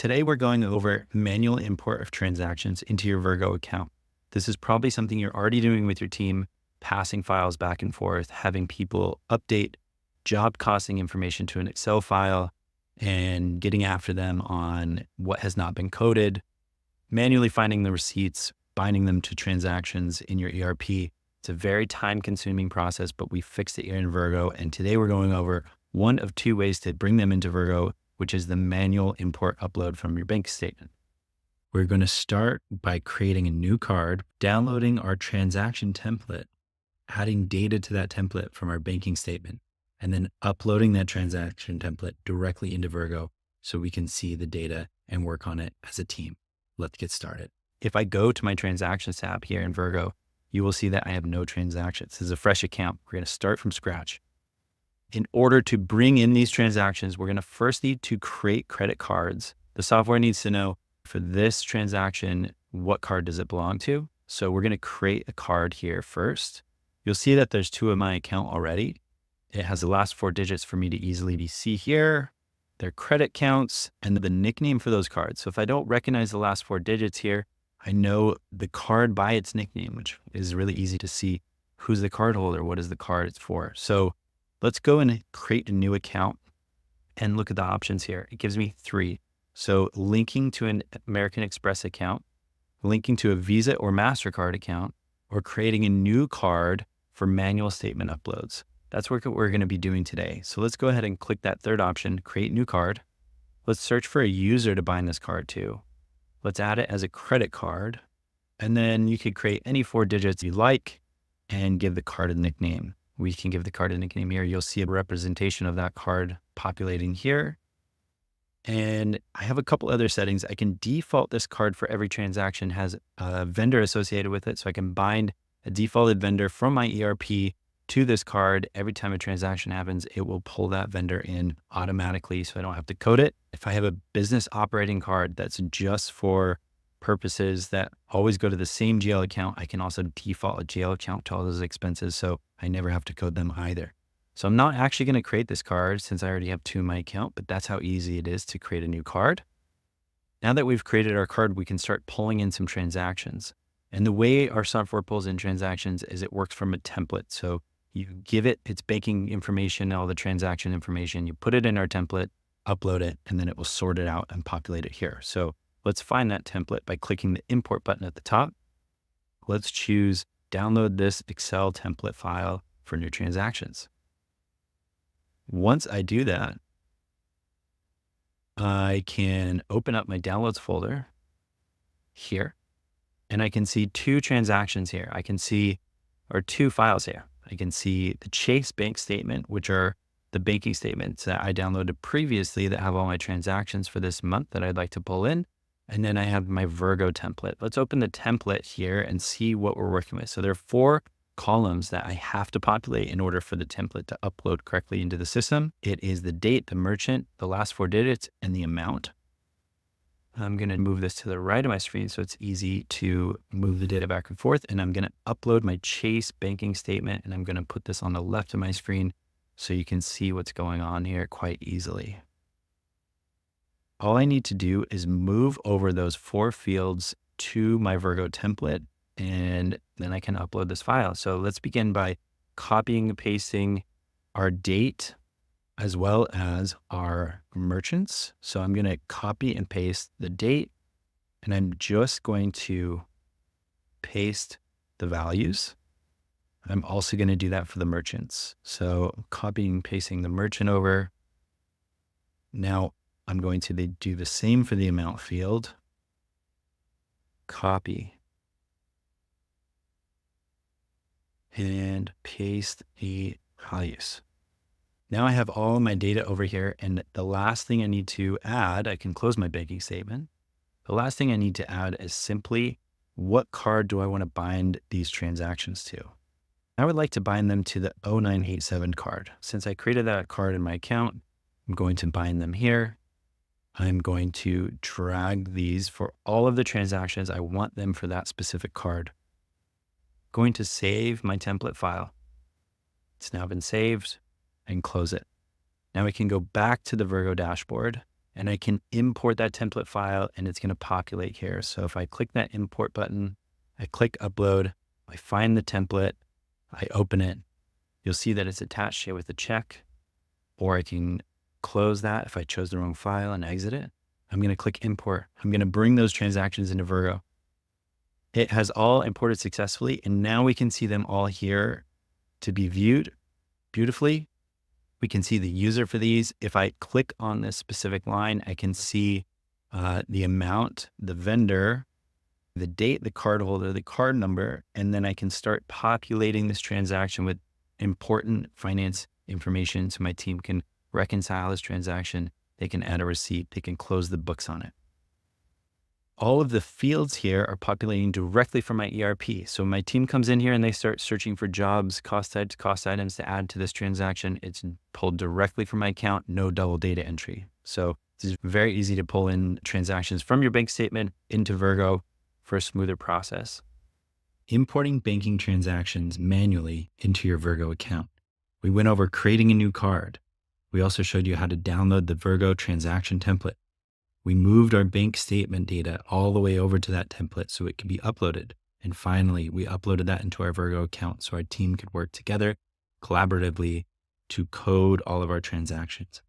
Today, we're going over manual import of transactions into your Vergo account. This is probably something you're already doing with your team, passing files back and forth, having people update job costing information to an Excel file and getting after them on what has not been coded, manually finding the receipts, binding them to transactions in your ERP. It's a very time-consuming process, but we fixed it here in Vergo. And today we're going over one of two ways to bring them into Vergo, which is the manual import upload from your bank statement. We're going to start by creating a new card, downloading our transaction template, adding data to that template from our banking statement, and then uploading that transaction template directly into Vergo so we can see the data and work on it as a team. Let's get started. If I go to my transactions tab here in Vergo, you will see that I have no transactions. This is a fresh account. We're going to start from scratch. In order to bring in these transactions, we're going to first need to create credit cards. The software needs to know for this transaction, what card does it belong to? So we're going to create a card here first. You'll see that there's two in my account already. It has the last four digits for me to easily see here, their credit counts, and the nickname for those cards. So if I don't recognize the last four digits here, I know the card by its nickname, which is really easy to see who's the card holder, what is the card it's for. So let's go and create a new account and look at the options here. It gives me three. So linking to an American Express account, linking to a Visa or MasterCard account, or creating a new card for manual statement uploads. That's what we're going to be doing today. So let's go ahead and click that third option, create new card. Let's search for a user to bind this card to. Let's add it as a credit card. And then you could create any four digits you like and give the card a nickname. We can give the card a nickname here. You'll see a representation of that card populating here. And I have a couple other settings. I can default this card for every transaction has a vendor associated with it. So I can bind a defaulted vendor from my ERP to this card. Every time a transaction happens, it will pull that vendor in automatically. So I don't have to code it. If I have a business operating card that's just for purposes that always go to the same GL account, I can also default a GL account to all those expenses. So I never have to code them either. So I'm not actually going to create this card since I already have two in my account, but that's how easy it is to create a new card. Now that we've created our card, we can start pulling in some transactions. And the way our software pulls in transactions is it works from a template. So you give it its banking information, all the transaction information, you put it in our template, upload it, and then it will sort it out and populate it here. So let's find that template by clicking the import button at the top. Let's choose download this Excel template file for new transactions. Once I do that, I can open up my downloads folder here, and I can see two transactions here. I can see, or two files here. I can see the Chase bank statement, which are the banking statements that I downloaded previously that have all my transactions for this month that I'd like to pull in. And then I have my Vergo template. Let's open the template here and see what we're working with. So there are four columns that I have to populate in order for the template to upload correctly into the system. It is the date, the merchant, the last four digits, and the amount. I'm going to move this to the right of my screen so it's easy to move the data back and forth. And I'm going to upload my Chase banking statement, and I'm going to put this on the left of my screen so you can see what's going on here quite easily. All I need to do is move over those four fields to my Vergo template, and then I can upload this file. So let's begin by copying and pasting our date as well as our merchants. So I'm going to copy and paste the date, and I'm just going to paste the values. I'm also going to do that for the merchants. So copying and pasting the merchant over. Now I'm going to do the same for the amount field. Copy and paste the values. Now I have all of my data over here, and the last thing I need to add, I can close my banking statement. The last thing I need to add is simply what card do I want to bind these transactions to? I would like to bind them to the 0987 card. Since I created that card in my account, I'm going to bind them here. I'm going to drag these for all of the transactions. I want them for that specific card. Going to save my template file. It's now been saved, and close it. Now we can go back to the Vergo dashboard and I can import that template file and it's going to populate here. So if I click that import button, I click upload, I find the template, I open it, you'll see that it's attached here with a check, or I can close that if I chose the wrong file and exit it. I'm going to click import. I'm going to bring those transactions into Vergo. It has all imported successfully, and now we can see them all here to be viewed beautifully. We can see the user for these. If I click on this specific line, I can see the amount, the vendor, the date, the card holder, the card number, and then I can start populating this transaction with important finance information so my team can reconcile this transaction. They can add a receipt. They can close the books on it. All of the fields here are populating directly from my ERP. So my team comes in here and they start searching for jobs, cost items to add to this transaction. It's pulled directly from my account, no double data entry. So it's very easy to pull in transactions from your bank statement into Vergo for a smoother process. Importing banking transactions manually into your Vergo account. We went over creating a new card. We also showed you how to download the Vergo transaction template. We moved our bank statement data all the way over to that template so it could be uploaded. And finally, we uploaded that into our Vergo account so our team could work together collaboratively to code all of our transactions.